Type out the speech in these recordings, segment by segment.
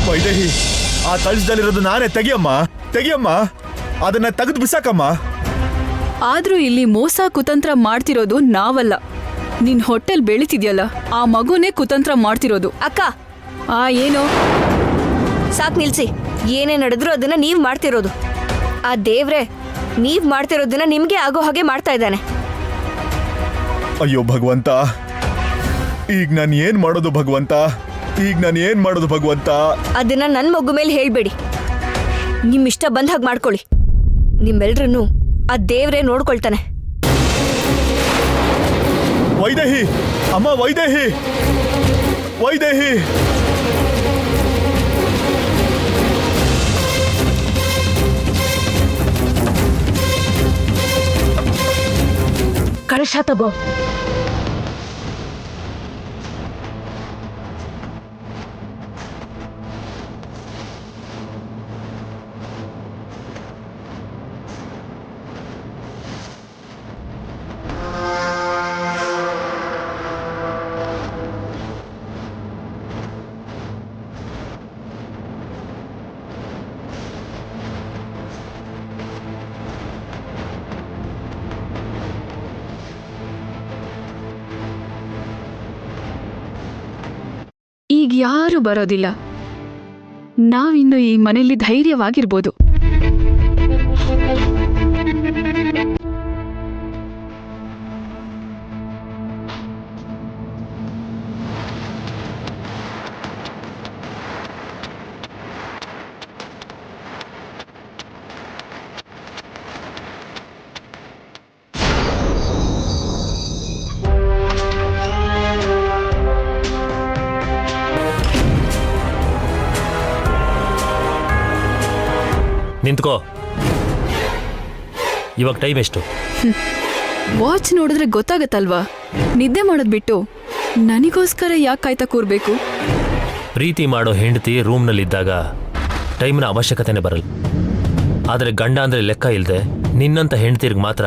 ವೈದೇಹಿ, ಆ ಕಳಸದಲ್ಲಿರೋದು ನಾನೇ. ತೆಗಿಯಮ್ಮ, ಅದನ್ನ ತೆಗೆದು ಬಿಸಾಕಮ್ಮ. ಆದ್ರೂ ಇಲ್ಲಿ ಮೋಸ ಕುತಂತ್ರ ಮಾಡ್ತಿರೋದು ನಾವಲ್ಲ. ನಿನ್ ಹೊಟ್ಟೆಲ್ ಬೆಳಿತಿದ್ಯಲ್ಲ ಆ ಮಗುನೇ ಕುತಂತ್ರ ಮಾಡ್ತಿರೋದು. ಅಕ್ಕ, ಏನು ಸಾಕ್ ನಿಲ್ಸಿ. ಏನೇ ನಡೆದ್ರು ಅದನ್ನ ನೀವ್ ಮಾಡ್ತಿರೋದು. ಆ ದೇವ್ರೆ ನೀವ್ ಮಾಡ್ತಿರೋದನ್ನ ನಿಮ್ಗೆ ಆಗೋ ಹಾಗೆ ಮಾಡ್ತಾ ಇದ್ದಾನೆ. ಅಯ್ಯೋ ಭಗವಂತ, ಈಗ ನಾನು ಏನ್ ಮಾಡೋದು ಭಗವಂತ? ಅದನ್ನ ನನ್ ಮಗು ಮೇಲೆ ಹೇಳ್ಬೇಡಿ. ನಿಮ್ ಇಷ್ಟ ಬಂದ ಹಾಗೆ ಮಾಡ್ಕೊಳ್ಳಿ. ನಿಮ್ಮೆಲ್ರನ್ನೂ ಆ ದೇವ್ರೆ ನೋಡ್ಕೊಳ್ತಾನೆ. ವೈದೇಹಿ, ಅಮ್ಮ, ವೈದೇಹಿ. ಕಳಶ ತಗೋ. ಈಗ ಯಾರು ಬರೋದಿಲ್ಲ. ನಾವಿನ್ನು ಈ ಮನೆಯಲ್ಲಿ ಧೈರ್ಯವಾಗಿರ್ಬೋದು. ನಿಂತ್ಕೋ. ಇವಾಗ ಟೈಮ್ ಎಷ್ಟು? ವಾಚ್ ನೋಡಿದ್ರೆ ಗೊತ್ತಾಗತ್ತಲ್ವಾ? ನಿದ್ದೆ ಮಾಡೋದ್ ಬಿಟ್ಟು ನನಗೋಸ್ಕರ ಯಾಕೆ ಕಾಯ್ತಾ ಕೂರ್ಬೇಕು? ಪ್ರೀತಿ ಮಾಡೋ ಹೆಂಡತಿ ರೂಮ್ನಲ್ಲಿದ್ದಾಗ ಟೈಮ್ನ ಅವಶ್ಯಕತೆನೇ ಬರಲ್ಲ. ಆದರೆ ಗಂಡ ಅಂದರೆ ಲೆಕ್ಕ ಇಲ್ಲದೆ ನಿನ್ನಂಥ ಹೆಂಡತಿರ್ಗೆ ಮಾತ್ರ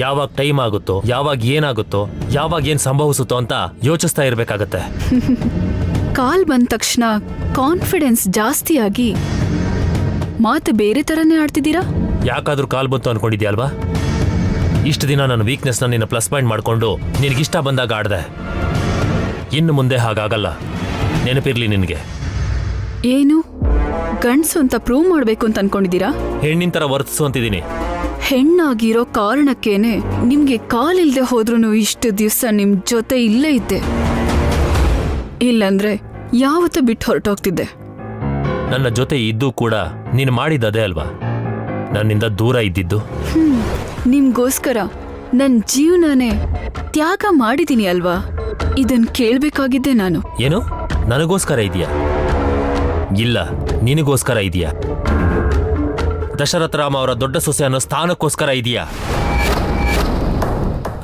ಯಾವಾಗ ಟೈಮ್ ಆಗುತ್ತೋ, ಯಾವಾಗ ಏನಾಗುತ್ತೋ, ಯಾವಾಗ ಏನು ಸಂಭವಿಸುತ್ತೋ ಅಂತ ಯೋಚಿಸ್ತಾ ಇರಬೇಕಾಗತ್ತೆ. ಕಾಲ್ ಬಂದ ತಕ್ಷಣ ಕಾನ್ಫಿಡೆನ್ಸ್ ಜಾಸ್ತಿಯಾಗಿ ಮಾತು ಬೇರೆ ಥರನೇ ಆಡ್ತಿದ್ದೀರಾ. ಯಾಕಾದ್ರೂ ಕಾಲ್ ಬಂತು ಅನ್ಕೊಂಡಿದ್ಯಾ ಅಲ್ವಾ? ಇಷ್ಟು ದಿನ ನನ್ನ ವೀಕ್ನೆಸ್ನ ನಿನ್ನ ಪ್ಲಸ್ ಪಾಯಿಂಟ್ ಮಾಡಿಕೊಂಡು ನಿನಗಿಷ್ಟ ಬಂದಾಗ ಆಡ್ದೆ. ಇನ್ನು ಮುಂದೆ ಹಾಗಾಗಲ್ಲ, ನೆನಪಿರ್ಲಿ ನಿನಗೆ. ಏನು ಗಂಡ್ಸು ಅಂತ ಪ್ರೂವ್ ಮಾಡಬೇಕು ಅಂತ ಅನ್ಕೊಂಡಿದ್ದೀರಾ? ಹೆಣ್ಣಿನ ಥರ ವರ್ತಿಸು ಅಂತಿದ್ದೀನಿ. ಹೆಣ್ಣಾಗಿರೋ ಕಾರಣಕ್ಕೇನೆ ನಿಮ್ಗೆ ಕಾಲಿಲ್ದೆ ಹೋದ್ರೂ ಇಷ್ಟು ದಿವಸ ನಿಮ್ ಜೊತೆ ಇಲ್ಲೇ ಇದ್ದೆ. ಇಲ್ಲಂದ್ರೆ ಯಾವತ್ತೂ ಬಿಟ್ಟು ಹೊರಟೋಗ್ತಿದ್ದೆ. ನನ್ನ ಜೊತೆ ಇದ್ದು ಕೂಡ ನೀನು ಮಾಡಿದ್ದದೇ ಅಲ್ವಾ ನನ್ನಿಂದ ದೂರ ಇದ್ದಿದ್ದು? ನಿಮ್ಗೋಸ್ಕರ ನನ್ನ ಜೀವನನೇ ತ್ಯಾಗ ಮಾಡಿದ್ದೀನಿ ಅಲ್ವಾ? ಇದನ್ ಕೇಳ್ಬೇಕಾಗಿದ್ದೆ ನಾನು. ಏನು ನನಗೋಸ್ಕರ ಇದೆಯಾ? ಇಲ್ಲ, ನಿನಗೋಸ್ಕರ ಇದೆಯಾ? ದಶರಥ ರಾಮ ಅವರ ದೊಡ್ಡ ಸೊಸೆ ಅನ್ನೋ ಸ್ಥಾನಕ್ಕೋಸ್ಕರ ಇದೆಯಾ?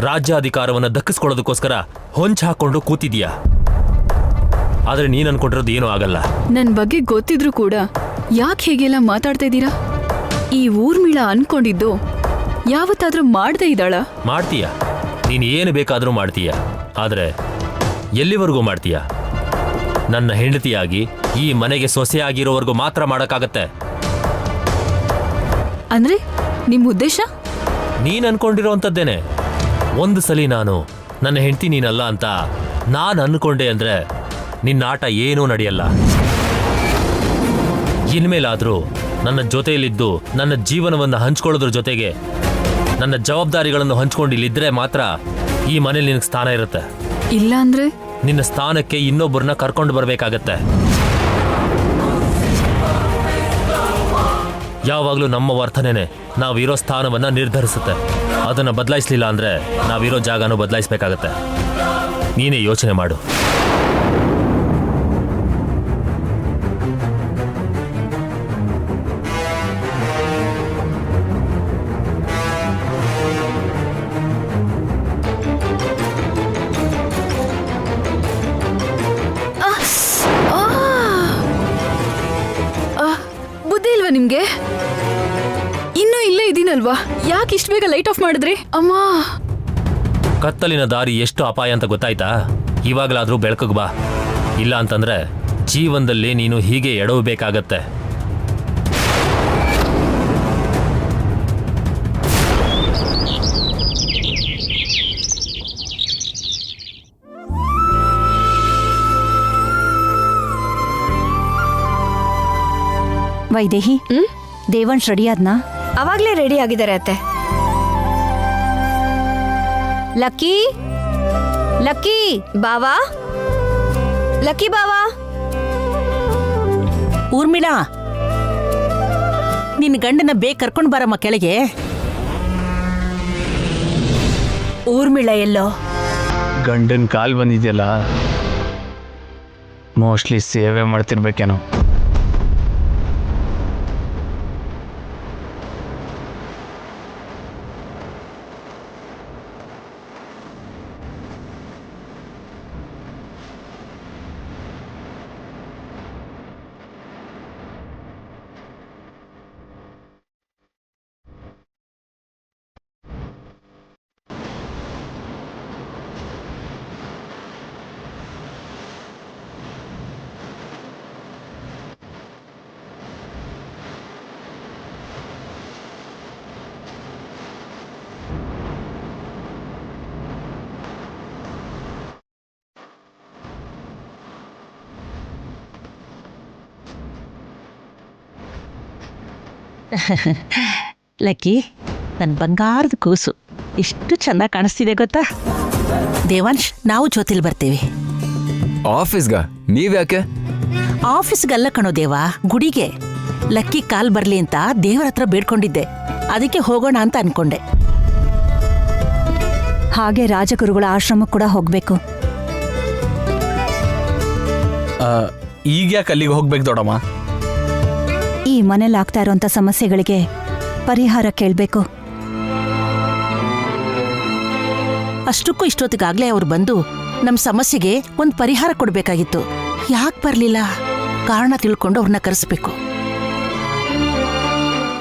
ರಾಜ್ಯಾಧಿಕಾರವನ್ನು ದಕ್ಕಿಸ್ಕೊಳ್ಳೋದಕ್ಕೋಸ್ಕರ ಹೊಂಚ್ ಹಾಕೊಂಡು ಕೂತಿದೀಯಾ? ಆದ್ರೆ ನೀನ್ ಅನ್ಕೊಂಡಿರೋದು ಏನೂ ಆಗಲ್ಲ. ನನ್ ಬಗ್ಗೆ ಗೊತ್ತಿದ್ರು ಕೂಡ ಯಾಕೆ ಹೀಗೆಲ್ಲ ಮಾತಾಡ್ತಾ ಇದ್ದೀರಾ? ಈ ಊರ್ಮಿಳ ಅನ್ಕೊಂಡಿದ್ದು ಯಾವತ್ತಾದ್ರೂ ಮಾಡದೇ ಇದ್ದಾಳ? ಮಾಡ್ತೀಯ, ನೀನು ಏನು ಬೇಕಾದ್ರೂ ಮಾಡ್ತೀಯ. ಆದ್ರೆ ಎಲ್ಲಿವರೆಗೂ ಮಾಡ್ತೀಯ? ನನ್ನ ಹೆಂಡತಿಯಾಗಿ ಈ ಮನೆಗೆ ಸೊಸೆಯಾಗಿರೋವರೆಗೂ ಮಾತ್ರ ಮಾಡಕ್ಕಾಗತ್ತೆ. ಅಂದ್ರೆ ನಿಮ್ ಉದ್ದೇಶ? ನೀನ್ ಅನ್ಕೊಂಡಿರೋಂಥದ್ದೇನೆ. ಒಂದು ಸಲಿ ನಾನು ನನ್ನ ಹೆಂಡತಿ ನೀನಲ್ಲ ಅಂತ ನಾನು ಅನ್ಕೊಂಡೆ ಅಂದ್ರೆ ನಿನ್ನ ಆಟ ಏನೂ ನಡೆಯಲ್ಲ. ಇನ್ಮೇಲಾದ್ರೂ ನನ್ನ ಜೊತೆಯಲ್ಲಿದ್ದು ನನ್ನ ಜೀವನವನ್ನು ಹಂಚ್ಕೊಳ್ಳೋದ್ರ ಜೊತೆಗೆ ನನ್ನ ಜವಾಬ್ದಾರಿಗಳನ್ನು ಹಂಚ್ಕೊಂಡು ಇಲ್ಲಿದ್ರೆ ಮಾತ್ರ ಈ ಮನೇಲಿ ನಿನಗೆ ಸ್ಥಾನ ಇರುತ್ತೆ. ಇಲ್ಲ ಅಂದ್ರೆ ನಿನ್ನ ಸ್ಥಾನಕ್ಕೆ ಇನ್ನೊಬ್ಬರನ್ನ ಕರ್ಕೊಂಡು ಬರಬೇಕಾಗತ್ತೆ. ಯಾವಾಗಲೂ ನಮ್ಮ ವರ್ತನೆನೇ ನಾವಿರೋ ಸ್ಥಾನವನ್ನು ನಿರ್ಧರಿಸುತ್ತೆ. ಅದನ್ನು ಬದಲಾಯಿಸಲಿಲ್ಲ ಅಂದರೆ ನಾವಿರೋ ಜಾಗನೂ ಬದಲಾಯಿಸಬೇಕಾಗತ್ತೆ. ನೀನೇ ಯೋಚನೆ ಮಾಡು. ಬುದ್ಧಿ ಇಲ್ವಾ ನಿಮ್ಗೆ? ಇನ್ನೂ ಇಲ್ಲೇ ಇದೀನಲ್ವಾ, ಯಾಕೆ ಇಷ್ಟು ಬೇಗ ಲೈಟ್ ಆಫ್ ಮಾಡಿದ್ರಿ? ಅಮ್ಮ, ಕತ್ತಲಿನ ದಾರಿ ಎಷ್ಟು ಅಪಾಯ ಅಂತ ಗೊತ್ತಾಯ್ತಾ? ಇವಾಗಲಾದ್ರೂ ಬೆಳಕಿಗೆ ಬಾ. ಇಲ್ಲ ಅಂತಂದ್ರೆ ಜೀವನದಲ್ಲಿ ನೀನು ಹೀಗೆ ಎಡವಬೇಕಾಗತ್ತೆ. ವೈದೇಹಿ, ದೇವಂಶ್ ರೆಡಿ ಆದ್ನಾ? ಅವಾಗ್ಲೇ ರೆಡಿ ಆಗಿದ್ದಾರೆ ಅತ್ತೆ. ಲಕ್ಕಿ, ಲಕ್ಕಿ, ಬಾವಾ, ಲಕ್ಕಿ ಬಾವಾ. ಊರ್ಮಿಳಾ, ನಿನ್ನ ಗಂಡನ ಬೇಗ ಕರ್ಕೊಂಡು ಬರಮ್ಮ ಕೆಳಗೆ. ಊರ್ಮಿಳಾ ಎಲ್ಲೋ? ಗಂಡನ ಕಾಲ್ ಬಂದಿದೆಯಲ್ಲ, ಮೋಸ್ಟ್ಲಿ ಸೇವೆ ಮಾಡ್ತಿರ್ಬೇಕೇನೋ. ಲಕ್ಕಿ, ನನ್ನ ಬಂಗಾರದ ಕೂಸು ಎಷ್ಟು ಚಂದ ಕಾಣಿಸ್ತಿದೆ ಗೊತ್ತಾ? ದೇವಾಂಶ್, ನಾವು ಜೊತೆಲಿ ಬರ್ತೀವಿ. ಆಫೀಸ್ಗ ನೀವ್ಯಾಕೆ? ಆಫೀಸ್ಗಲ್ಲ ಕಣೋ ದೇವಾ, ಗುಡಿಗೆ. ಲಕ್ಕಿ ಕಾಲ್ ಬರ್ಲಿ ಅಂತ ದೇವರ ಹತ್ರ ಬೇಡ್ಕೊಂಡಿದ್ದೆ, ಅದಕ್ಕೆ ಹೋಗೋಣ ಅಂತ ಅನ್ಕೊಂಡೆ. ಹಾಗೆ ರಾಜಗುರುಗಳ ಆಶ್ರಮಕ್ಕೆ ಕೂಡ ಹೋಗ್ಬೇಕು. ಈಗ ಯಾಕೆ ಅಲ್ಲಿಗೆ ಹೋಗ್ಬೇಕು ದೊಡ್ಡಮ್ಮ? ಈ ಮನೇಲಿ ಆಗ್ತಾ ಇರೋಂಥ ಸಮಸ್ಯೆಗಳಿಗೆ ಪರಿಹಾರ ಕೇಳಬೇಕು. ಅಷ್ಟಕ್ಕೂ ಇಷ್ಟೊತ್ತಿಗಾಗ್ಲೇ ಅವ್ರು ಬಂದು ನಮ್ಮ ಸಮಸ್ಯೆಗೆ ಒಂದು ಪರಿಹಾರ ಕೊಡ್ಬೇಕಾಗಿತ್ತು. ಯಾಕೆ ಬರ್ಲಿಲ್ಲ? ಕಾರಣ ತಿಳ್ಕೊಂಡು ಅವ್ರನ್ನ ಕರೆಸ್ಬೇಕು.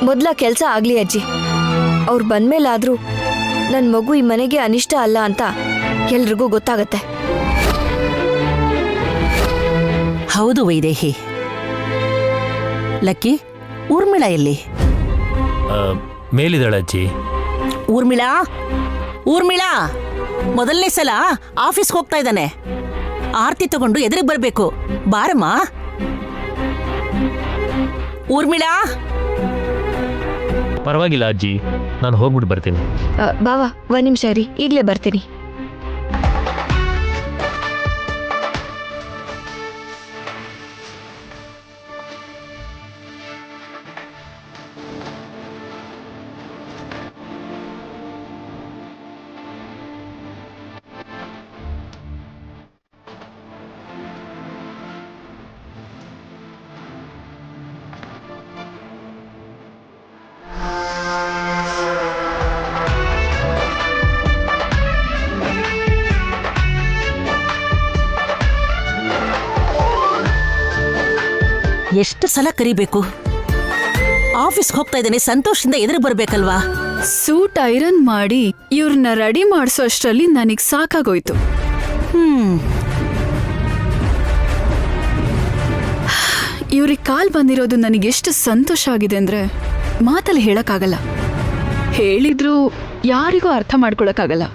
ಮೊದ್ಲ ಕೆಲ್ಸ ಆಗ್ಲಿ ಅಜ್ಜಿ. ಅವ್ರು ಬಂದ್ಮೇಲಾದ್ರೂ ನನ್ ಮಗು ಈ ಮನೆಗೆ ಅನಿಷ್ಟ ಅಲ್ಲ ಅಂತ ಎಲ್ರಿಗೂ ಗೊತ್ತಾಗತ್ತೆ. ಹೌದು ವೈದೇಹಿ. ಲಕ್ಕಿ, ಊರ್ಮಿಳಾ ಎಲ್ಲಿ? ಮೇಲಿದ್ದಾಳೆ ಅಜ್ಜಿ. ಊರ್ಮಿಳಾ, ಊರ್ಮಿಳಾ, ಮೊದಲನೇ ಸಲ ಆಫೀಸ್ಗೆ ಹೋಗ್ತಾ ಇದ್ದಾನೆ. ಆರ್ತಿ ತಗೊಂಡು ಎದುರಿಗೆ ಬರಬೇಕು. ಬಾರಮ್ಮ ಊರ್ಮಿಳಾ. ಪರವಾಗಿಲ್ಲ ಅಜ್ಜಿ, ನಾನು ಹೋಗ್ಬಿಟ್ಟು ಬರ್ತೀನಿ. ಬಾವಾ, ಒಂದ್ ನಿಮಿಷ ರೀ, ಈಗ್ಲೇ ಬರ್ತೀನಿ. ಎಷ್ಟು ಸಲ ಕರಿಬೇಕು? ಆಫೀಸ್ಗೆ ಹೋಗ್ತಾ ಇದ್ದಾನೆ, ಸಂತೋಷದಿಂದ ಎದುರು ಬರ್ಬೇಕಲ್ವಾ? ಸೂಟ್ ಐರನ್ ಮಾಡಿ ಇವ್ರನ್ನ ರೆಡಿ ಮಾಡಿಸೋ ಅಷ್ಟರಲ್ಲಿ ನನಗ್ ಸಾಕಾಗೋಯ್ತು. ಇವ್ರಿಗೆ ಕಾಲ್ ಬಂದಿರೋದು ನನಗೆಷ್ಟು ಸಂತೋಷ ಆಗಿದೆ ಅಂದ್ರೆ ಮಾತಲ್ಲಿ ಹೇಳಕ್ಕಾಗಲ್ಲ. ಹೇಳಿದ್ರೂ ಯಾರಿಗೂ ಅರ್ಥ ಮಾಡ್ಕೊಳಕ್ಕಾಗಲ್ಲ.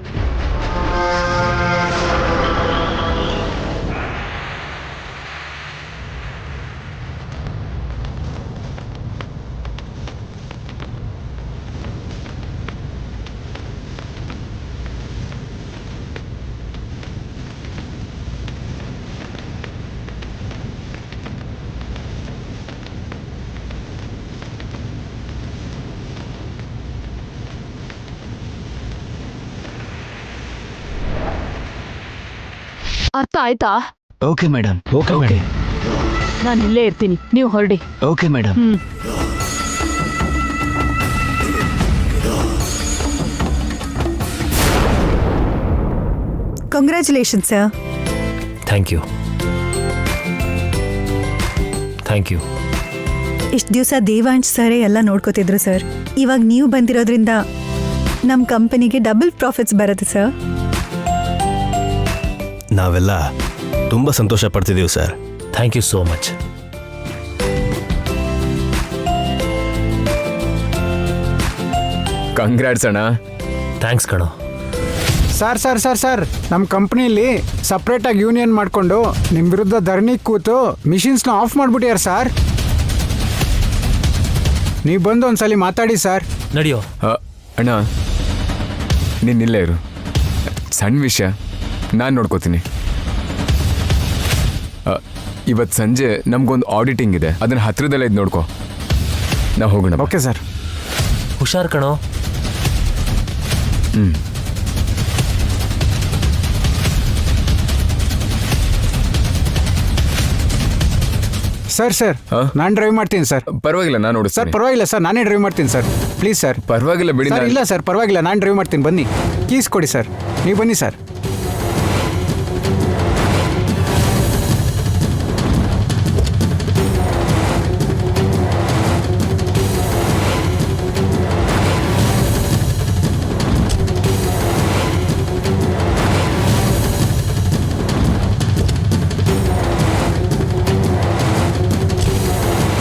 ಅರ್ಥ ಆಯ್ತಾ? Okay madam. ಓಕೆ, ನಾನು ಇಲ್ಲೇ ಇರ್ತೀನಿ, ನೀವು ಹೊರಡಿ. Okay madam. Congratulation sir. Thank you, thank you. ಇಷ್ಟು ದಿವಸ ದೇವಾಂಶ್ ಸರೇ ಎಲ್ಲ ನೋಡ್ಕೋತಿದ್ರು ಸರ್. ಇವಾಗ ನೀವು ಬಂದಿರೋದ್ರಿಂದ ನಮ್ಮ ಕಂಪನಿಗೆ ಡಬಲ್ ಪ್ರಾಫಿಟ್ಸ್ ಬರುತ್ತೆ ಸರ್. ನಾವೆಲ್ಲ ತುಂಬ ಸಂತೋಷ ಪಡ್ತಿದ್ದೀವಿ sir. Thank you so much. Congrats ಅಣ್ಣ. ಥ್ಯಾಂಕ್ಸ್ ಕಣೋ. ಸರ್ ಸರ್ ಸರ್ ಸರ್ ನಮ್ಮ ಕಂಪ್ನಿಯಲ್ಲಿ ಸಪ್ರೇಟಾಗಿ ಯೂನಿಯನ್ ಮಾಡಿಕೊಂಡು ನಿಮ್ಮ ವಿರುದ್ಧ ಧರಣಿ ಕೂತು ಮಿಷಿನ್ಸ್ನ ಆಫ್ ಮಾಡಿಬಿಟ್ಯಾರ ಸರ್. ನೀವು ಬಂದು ಒಂದ್ಸಲಿ ಮಾತಾಡಿ ಸರ್. ನಡಿಯೋ. ಅಣ್ಣ ನೀನು ಇಲ್ಲೇ ಇರು, ಸಣ್ಣ ವಿಷಯ ನಾನು ನೋಡ್ಕೋತೀನಿ. ಇವತ್ತು ಸಂಜೆ ನಮಗೊಂದು ಆಡಿಟಿಂಗ್ ಇದೆ, ಅದನ್ನು ಹತ್ರದಲ್ಲೇ ಇದು ನೋಡ್ಕೋ. ನಾವು ಹೋಗೋಣ. Okay sir. ಹುಷಾರ್ ಕಣೋ. ಸರ್ ಸರ್ ನಾನು ಡ್ರೈವ್ ಮಾಡ್ತೀನಿ ಸರ್. ಪರವಾಗಿಲ್ಲ, ನಾನು ನೋಡಿ ಸರ್ ಪರವಾಗಿಲ್ಲ ಸರ್, ನಾನೇ ಡ್ರೈವ್ ಮಾಡ್ತೀನಿ ಸರ್. Please sir. ಪರವಾಗಿಲ್ಲ ಬಿಡಿ. ಸರ್ ಇಲ್ಲ ಸರ್ ಪರವಾಗಿಲ್ಲ, ನಾನು ಡ್ರೈವ್ ಮಾಡ್ತೀನಿ. ಬನ್ನಿ, ಕೀಸ್ ಕೊಡಿ ಸರ್. ನೀವು ಬನ್ನಿ ಸರ್.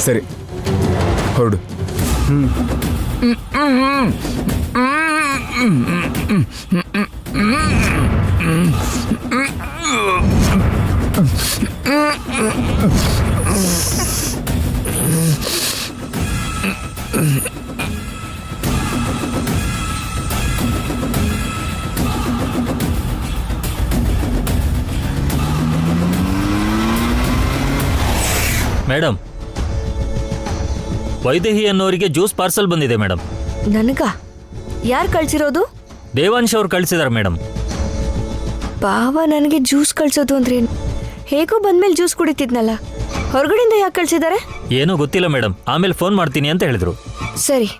ಸರಿ ಹೊರಡು. ಮೇಡಮ್, ವೈದೇಹಿ ಅನ್ನೋರಿಗೆ ಜ್ಯೂಸ್ ಪಾರ್ಸಲ್ ಬಂದಿದೆ ಮೇಡಮ್. ನನಗ ಯಾರು ಕಳ್ಸಿರೋದು? ದೇವಾಂಶ್ ಅವ್ರು ಕಳಿಸಿದಾರೆ ಮೇಡಮ್. ಬಾವ ನನಗೆ ಜ್ಯೂಸ್ ಕಳ್ಸೋದು ಅಂದ್ರೆ ಹೇಗೋ ಬಂದ್ಮೇಲೆ ಜ್ಯೂಸ್ ಕುಡಿತಿದ್ನಲ್ಲ, ಹೊರಗಡೆಯಿಂದ ಯಾಕೆ ಕಳ್ಸಿದ್ದಾರೆ? ಏನೂ ಗೊತ್ತಿಲ್ಲ ಮೇಡಮ್, ಆಮೇಲೆ ಫೋನ್ ಮಾಡ್ತೀನಿ ಅಂತ ಹೇಳಿದ್ರು. ಸರಿ.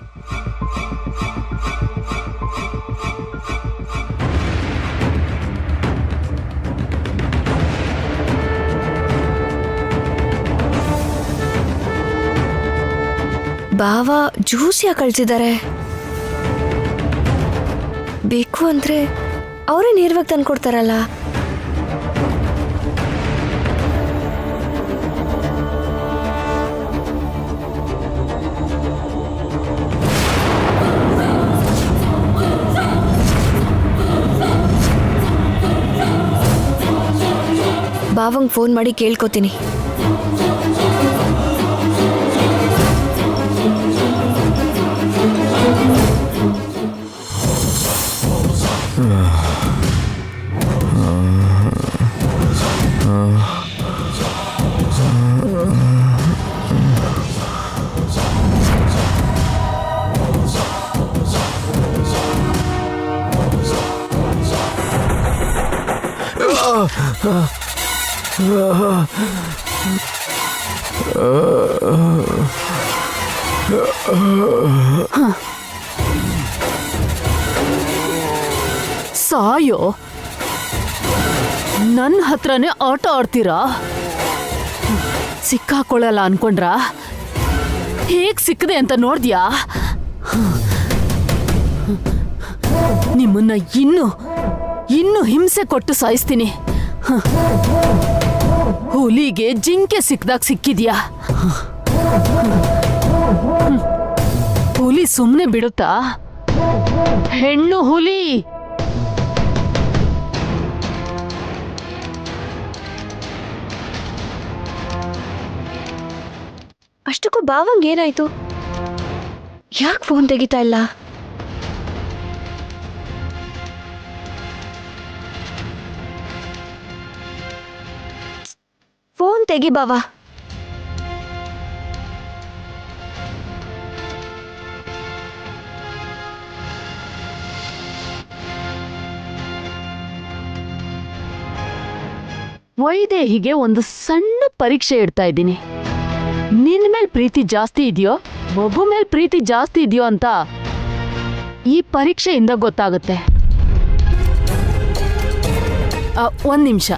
ಬಾವ ಜ್ಯೂಸ್ ಯಾಕೆ ಕಳ್ಸಿದ್ದಾರೆ? ಬೇಕು ಅಂದ್ರೆ ಅವರೇ ನೇರವಾಗಿ ತಂದು ಕೊಡ್ತಾರಲ್ಲ. ಬಾವಂಗ್ ಫೋನ್ ಮಾಡಿ ಕೇಳ್ಕೊತೀನಿ. ಸಾಯೋ, ನನ್ನ ಹತ್ರನೇ ಆಟ ಆಡ್ತೀರಾ? ಸಿಕ್ಕಾಕೊಳ್ಳಲ್ಲ ಅನ್ಕೊಂಡ್ರ? ಹೇಗ್ ಸಿಕ್ಕದೆ ಅಂತ ನೋಡ್ದ್ಯಾ? ನಿಮ್ಮನ್ನ ಇನ್ನು ಹಿಂಸೆ ಕೊಟ್ಟು ಸಾಯಿಸ್ತೀನಿ. ಹುಲಿಗೆ ಜಿಂಕೆ ಸಿಕ್ದಾಗ ಸಿಕ್ಕಿದ್ಯಾ? ಹುಲಿ ಸುಮ್ಮನೆ ಬಿಡುತ್ತಾ? ಹೆಣ್ಣು ಹುಲಿ. ಅಷ್ಟಕ್ಕೂ ಬಾವಂಗ್ ಏನಾಯ್ತು? ಯಾಕೆ ಫೋನ್ ತೆಗಿತಾ ಇಲ್ಲ? ಫೋನ್ ತೆಗಿ ಬಾವ. ವೈದೇಹಿಗೆ ಒಂದು ಸಣ್ಣ ಪರೀಕ್ಷೆ ಇಡ್ತಾ ಇದ್ದೀನಿ. ನಿನ್ ಮೇಲ್ ಪ್ರೀತಿ ಜಾಸ್ತಿ ಇದೆಯೋ, ಮಗು ಮೇಲ್ ಪ್ರೀತಿ ಜಾಸ್ತಿ ಇದೆಯೋ ಅಂತ ಈ ಪರೀಕ್ಷೆಯಿಂದ ಗೊತ್ತಾಗುತ್ತೆ. ಒಂದ್ ನಿಮಿಷ.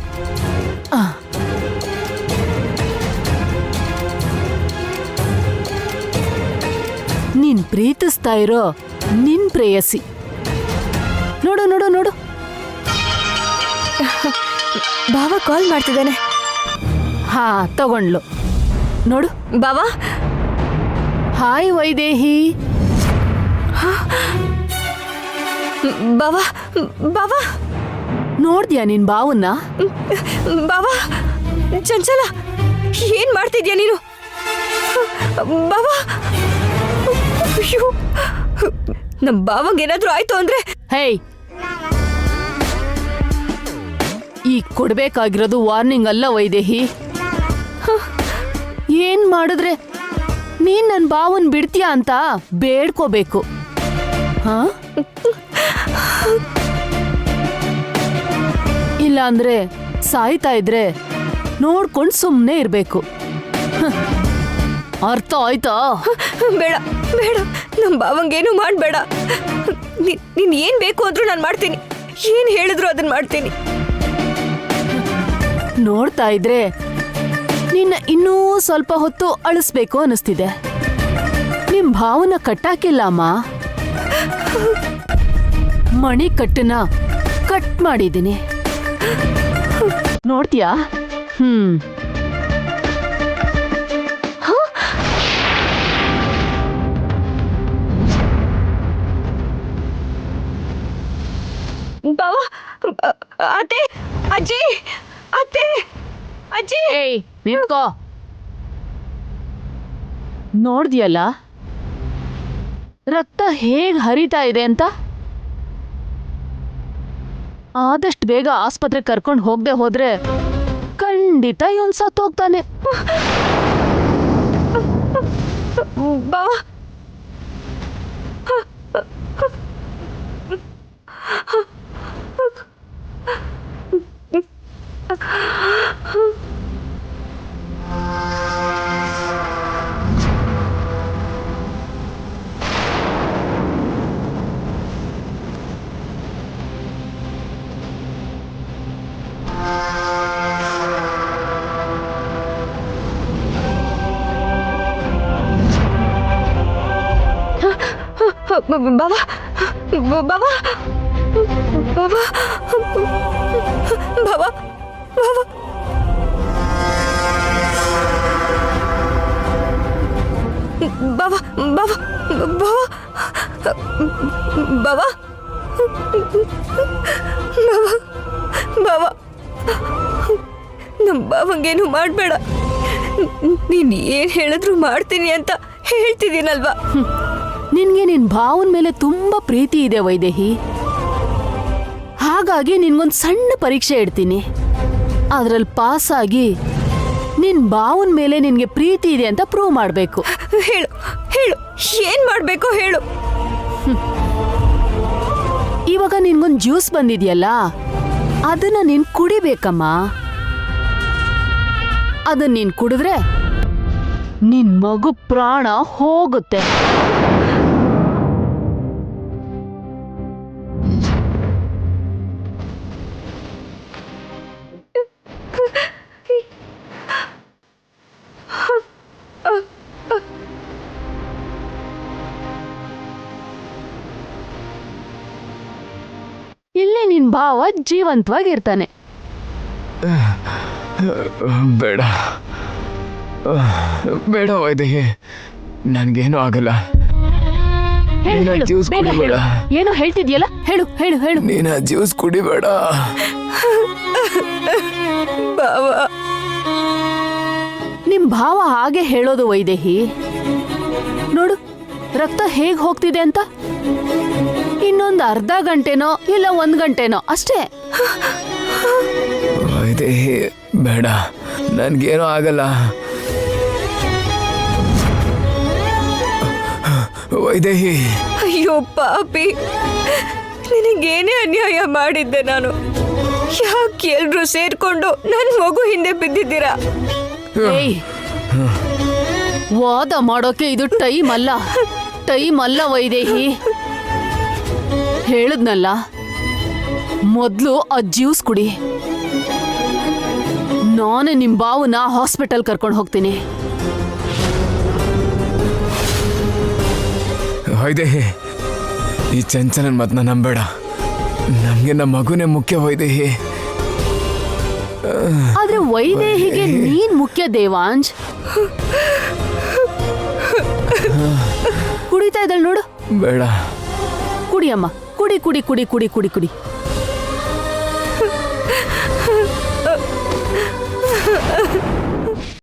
ನೀನ್ ಪ್ರೀತಿಸ್ತಾ ಇರೋ ನಿನ್ ಪ್ರೇಯಸಿ ನೋಡು ನೋಡು ನೋಡು. ಬಾವ ಕಾಲ್ ಮಾಡ್ತಿದ್ದಾನೆ. ಹಾ ತಗೊಂಡ್ಲು ನೋಡು. ಬಾವಾ ಹಾಯ್ ವೈದೇಹಿ. ಬಾವಾ ಬಾವಾ ನೋಡ್ದ್ಯಾ ನಿನ್ ಬಾವನ್ನ? ಬಾವಾ ಚಂಚಲ ಏನ್ ಮಾಡ್ತಿದ್ಯಾ ನೀನು? ಬಾವಾ ಅಯ್ಯೋ, ನಮ್ ಬಾವಂಗ್ ಏನಾದ್ರೂ ಆಯ್ತು ಅಂದ್ರೆ? ಹೇಯ್, ಈಗ ಕೊಡ್ಬೇಕಾಗಿರೋದು ವಾರ್ನಿಂಗ್ ಅಲ್ಲ ವೈದೇಹಿ. ಏನ್ ಮಾಡಿದ್ರೆ ನೀನ್ ನನ್ ಬಾವನ್ ಬಿಡ್ತೀಯಾ ಅಂತ ಬೇಡ್ಕೋಬೇಕು. ಹಾ, ಇಲ್ಲ ಅಂದ್ರೆ ಸಾಯ್ತಾ ಇದ್ರೆ ನೋಡ್ಕೊಂಡ್ ಸುಮ್ನೆ ಇರ್ಬೇಕು. ಅರ್ಥ ಆಯ್ತಾ? ಬೇಡ ಬೇಡ, ನಮ್ ಬಾವಂಗೇನು ಮಾಡ್ಬೇಡ. ನೀನ್ ಏನ್ ಬೇಕು ಅಂದ್ರೂ ನಾನು ಮಾಡ್ತೀನಿ, ಏನ್ ಹೇಳಿದ್ರು ಅದನ್ನ ಮಾಡ್ತೀನಿ. ನೋಡ್ತಾ ಇದ್ರೆ ನಿನ್ನ ಇನ್ನೂ ಸ್ವಲ್ಪ ಹೊತ್ತು ಅಳಿಸ್ಬೇಕು ಅನಿಸ್ತಿದೆ. ನಿಮ್ ಭಾವನ ಕಟ್ಟಾಕಿಲ್ಲ ಅಮ್ಮ, ಮಣಿ ಕಟ್ಟನ್ನ ಕಟ್ ಮಾಡಿದ್ದೀನಿ. ನೋಡ್ತೀಯಾ? ಬಾವಾ, ಅತ್ತೆ, ಅಜ್ಜಿ, ಅತ್ತೆ, ಅಜ್ಜಿ. ಏಯ್ ನಿಂತ್ಕೋ. ನೋಡ್ದ್ಯಲ್ಲ ರಕ್ತ ಹೇಗ್ ಹರಿತಾ ಇದೆ ಅಂತ? ಆದಷ್ಟು ಬೇಗ ಆಸ್ಪತ್ರೆ ಕರ್ಕೊಂಡು ಹೋಗದೆ ಹೋದ್ರೆ ಖಂಡಿತ ಇವನ್ ಸತ್ತೋಗ್ತಾನೆ. ಬಾವಾ ಬಾವಾ ಬಾವಾ ಬಾವಾ ಬಾವಾ ಬಾವಾ ಬಾವಾ ಬಾವಾ ಬಾವಾ ಬಾವಾ ಬಾವಾ ನಮ್ಮ ಬಾವಂಗೇನು ಮಾಡಬೇಡ. ನೀನ್ ಏನ್ ಹೇಳಿದ್ರು ಮಾಡ್ತೀನಿ ಅಂತ ಹೇಳ್ತಿದ್ದೀನಲ್ವಾ? ನಿನ್ಗೆ ನಿನ್ ಭಾವನ ಮೇಲೆ ತುಂಬಾ ಪ್ರೀತಿ ಇದೆ ವೈದೇಹಿ. ಹಾಗಾಗಿ ನಿನ್ಗೊಂದ್ ಸಣ್ಣ ಪರೀಕ್ಷೆ ಇಡ್ತೀನಿ. ಅದ್ರಲ್ಲಿ ಪಾಸ್ ಆಗಿ ನಿನ್ ಭಾವನ ಮೇಲೆ ನಿನ್ಗೆ ಪ್ರೀತಿ ಇದೆ ಅಂತ ಪ್ರೂವ್ ಮಾಡ್ಬೇಕು. ಹೇಳು ಹೇಳು, ಏನ್ ಮಾಡ್ಬೇಕು ಹೇಳು. ಇವಾಗ ನಿನ್ಗೊಂದ್ ಜ್ಯೂಸ್ ಬಂದಿದ್ಯಲ್ಲ, ಅದನ್ನ ನೀನ್ ಕುಡಿಬೇಕಮ್ಮ. ಅದನ್ನ ನೀನ್ ಕುಡಿದ್ರೆ ನಿನ್ ಮಗು ಪ್ರಾಣ ಹೋಗುತ್ತೆ. ಇಲ್ಲಿ ನಿನ್ ಭಾವ ಜೀವಂತವಾಗಿರ್ತಾನೆ. ಬೇಡ ಬೇಡ ವೈದೇಹಿ, ನನ್ಗೇನು ಆಗಲ್ಲ. ನೀನ ಜ್ಯೂಸ್ ಕುಡಿಬೇಡ. ಏನೋ ಹೇಳ್ತಿದ್ಯಲ್ಲ, ಹೇಳು ಹೇಳು ಹೇಳು. ನೀನ ಜ್ಯೂಸ್ ಕುಡಿಬೇಡ. ಬಾವಾ, ನಿಮ್ ಭಾವ ಹಾಗೆ ಹೇಳೋದು ವೈದೇಹಿ. ನೋಡು ರಕ್ತ ಹೇಗ್ ಹೋಗ್ತಿದೆ ಅಂತ. ಇನ್ನೊಂದು ಅರ್ಧ ಗಂಟೆನೋ ಇಲ್ಲ 1 ಗಂಟೆನೋ ಅಷ್ಟೇ. ವೈದೇಹಿ ಬೇಡ, ನನ್ಗೇನು ಆಗಲ್ಲ. ವೈದೇಹಿ. ಅಯ್ಯೋ ಪಾಪಿ, ನಿನಗೇನೇ ಅನ್ಯಾಯ ಮಾಡಿದ್ದೆ ನಾನು. ಯಾಕೆ ಎಲ್ರು ಸೇರ್ಕೊಂಡು ನನ್ ಮಗು ಹಿಂದೆ ಬಿದ್ದಿದ್ದೀರಾ? ಏಯ್, ವಾದ ಮಾಡೋಕೆ ಇದು ಟೈಮ್ ಅಲ್ಲ ವೈದೇಹಿ. ಹೇಳದ್ನಲ್ಲ, ಮೊದ್ಲು ಆ ಜ್ಯೂಸ್ ಕುಡಿ. ನಾನೇ ನಿಮ್ ಬಾವನ್ನ ಹಾಸ್ಪಿಟಲ್ ಕರ್ಕೊಂಡು ಹೋಗ್ತೀನಿ. ವೈದೇಹಿ, ಈ ಚಂಚಲನ್ ಮತ್ನ ನಂಬೇಡ. ನಮ್ಗೆ ನಮ್ಮ ಮಗುನೇ ಮುಖ್ಯ ವೈದೇಹಿ. ಆದ್ರೆ ವೈದೇಹಿಗೆ ನೀನ್ ಮುಖ್ಯ ದೇವಾಂಶ್. ಕುಡಿತಾ ಇದ್ದಾಳೆ ನೋಡು. ಬೇಡ. ಕುಡಿಯಮ್ಮ, ಕುಡಿ ಕುಡಿ ಕುಡಿ ಕುಡಿ ಕುಡಿ ಕುಡಿ.